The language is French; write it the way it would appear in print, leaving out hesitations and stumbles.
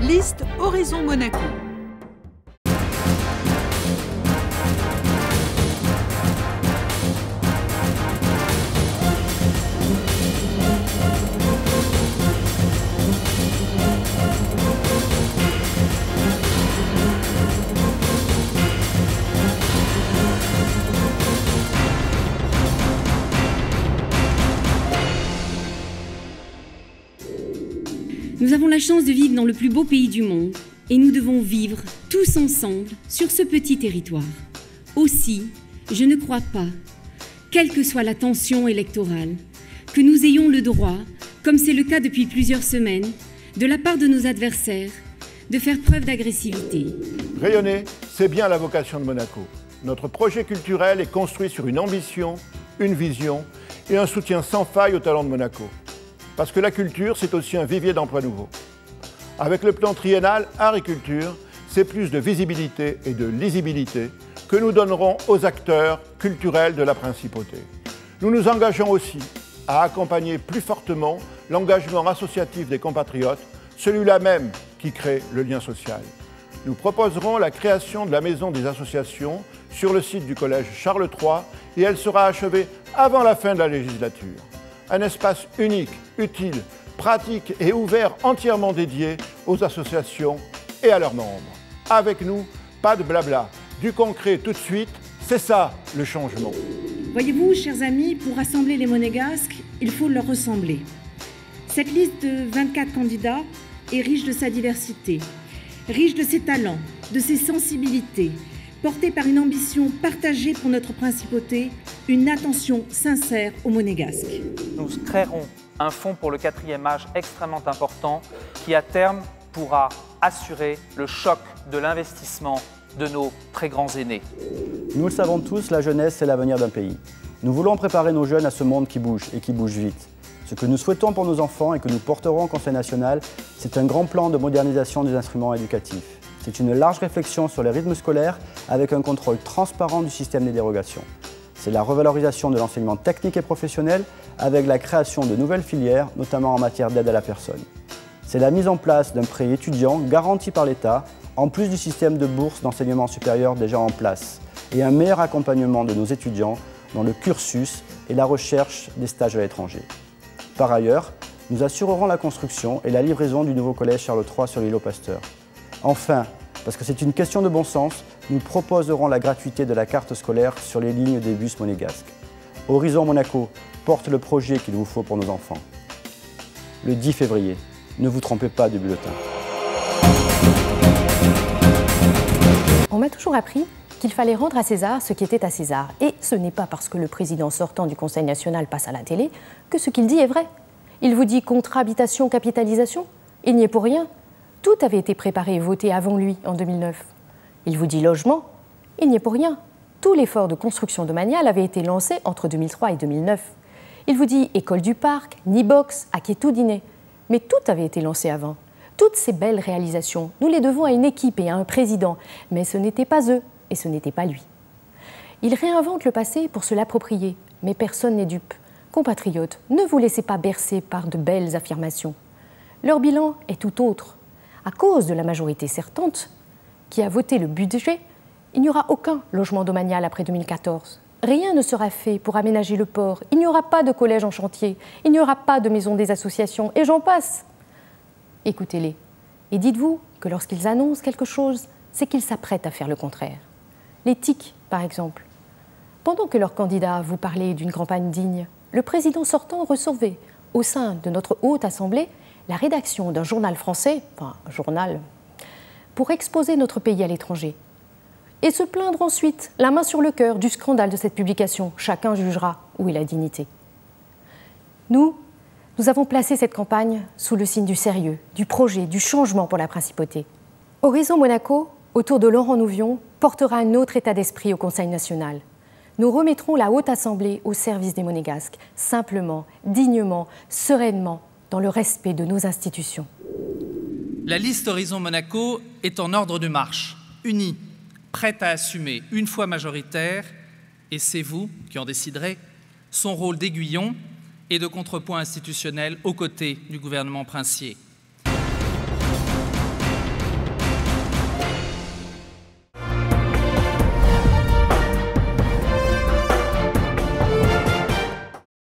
Liste Horizon Monaco. Nous avons la chance de vivre dans le plus beau pays du monde et nous devons vivre tous ensemble sur ce petit territoire. Aussi, je ne crois pas, quelle que soit la tension électorale, que nous ayons le droit, comme c'est le cas depuis plusieurs semaines, de la part de nos adversaires, de faire preuve d'agressivité. Rayonner, c'est bien la vocation de Monaco. Notre projet culturel est construit sur une ambition, une vision et un soutien sans faille aux talents de Monaco. Parce que la culture, c'est aussi un vivier d'emplois nouveaux. Avec le plan triennal Art et Culture, c'est plus de visibilité et de lisibilité que nous donnerons aux acteurs culturels de la Principauté. Nous nous engageons aussi à accompagner plus fortement l'engagement associatif des compatriotes, celui-là même qui crée le lien social. Nous proposerons la création de la Maison des associations sur le site du Collège Charles III et elle sera achevée avant la fin de la législature. Un espace unique, utile, pratique et ouvert entièrement dédié aux associations et à leurs membres. Avec nous, pas de blabla, du concret tout de suite, c'est ça le changement. Voyez-vous, chers amis, pour rassembler les Monégasques, il faut leur ressembler. Cette liste de 24 candidats est riche de sa diversité, riche de ses talents, de ses sensibilités, portée par une ambition partagée pour notre principauté, une attention sincère aux Monégasques. Nous créerons un fonds pour le 4e âge extrêmement important qui, à terme, pourra assurer le choc de l'investissement de nos très grands aînés. Nous le savons tous, la jeunesse, c'est l'avenir d'un pays. Nous voulons préparer nos jeunes à ce monde qui bouge et qui bouge vite. Ce que nous souhaitons pour nos enfants et que nous porterons au Conseil national, c'est un grand plan de modernisation des instruments éducatifs. C'est une large réflexion sur les rythmes scolaires avec un contrôle transparent du système des dérogations. C'est la revalorisation de l'enseignement technique et professionnel avec la création de nouvelles filières, notamment en matière d'aide à la personne. C'est la mise en place d'un prêt étudiant garanti par l'État, en plus du système de bourse d'enseignement supérieur déjà en place, et un meilleur accompagnement de nos étudiants dans le cursus et la recherche des stages à l'étranger. Par ailleurs, nous assurerons la construction et la livraison du nouveau collège Charles III sur l'îlot Pasteur. Enfin, parce que c'est une question de bon sens, nous proposerons la gratuité de la carte scolaire sur les lignes des bus monégasques. Horizon Monaco porte le projet qu'il vous faut pour nos enfants. Le 10 février, ne vous trompez pas de bulletin. On m'a toujours appris qu'il fallait rendre à César ce qui était à César. Et ce n'est pas parce que le président sortant du Conseil national passe à la télé que ce qu'il dit est vrai. Il vous dit contrat habitation, capitalisation. Il n'y est pour rien. Tout avait été préparé et voté avant lui, en 2009. Il vous dit logement. Il n'y est pour rien. Tout l'effort de construction domaniale avait été lancé entre 2003 et 2009. Il vous dit école du parc, Nibox, Akétou-Dîner. Mais tout avait été lancé avant. Toutes ces belles réalisations, nous les devons à une équipe et à un président. Mais ce n'était pas eux et ce n'était pas lui. Il réinvente le passé pour se l'approprier. Mais personne n'est dupe. Compatriotes, ne vous laissez pas bercer par de belles affirmations. Leur bilan est tout autre. À cause de la majorité sortante qui a voté le budget, il n'y aura aucun logement domanial après 2014. Rien ne sera fait pour aménager le port. Il n'y aura pas de collège en chantier. Il n'y aura pas de maison des associations. Et j'en passe. Écoutez-les. Et dites-vous que lorsqu'ils annoncent quelque chose, c'est qu'ils s'apprêtent à faire le contraire. Les TIC, par exemple. Pendant que leurs candidats vous parlaient d'une campagne digne, le président sortant recevait, au sein de notre haute assemblée, la rédaction d'un journal français, enfin un journal, pour exposer notre pays à l'étranger. Et se plaindre ensuite, la main sur le cœur, du scandale de cette publication. Chacun jugera où est la dignité. Nous avons placé cette campagne sous le signe du sérieux, du projet, du changement pour la Principauté. Horizon Monaco, autour de Laurent Nouvion, portera un autre état d'esprit au Conseil national. Nous remettrons la Haute Assemblée au service des Monégasques, simplement, dignement, sereinement, dans le respect de nos institutions. La liste Horizon Monaco est en ordre de marche, unie, prête à assumer, une fois majoritaire, et c'est vous qui en déciderez, son rôle d'aiguillon et de contrepoint institutionnel aux côtés du gouvernement princier.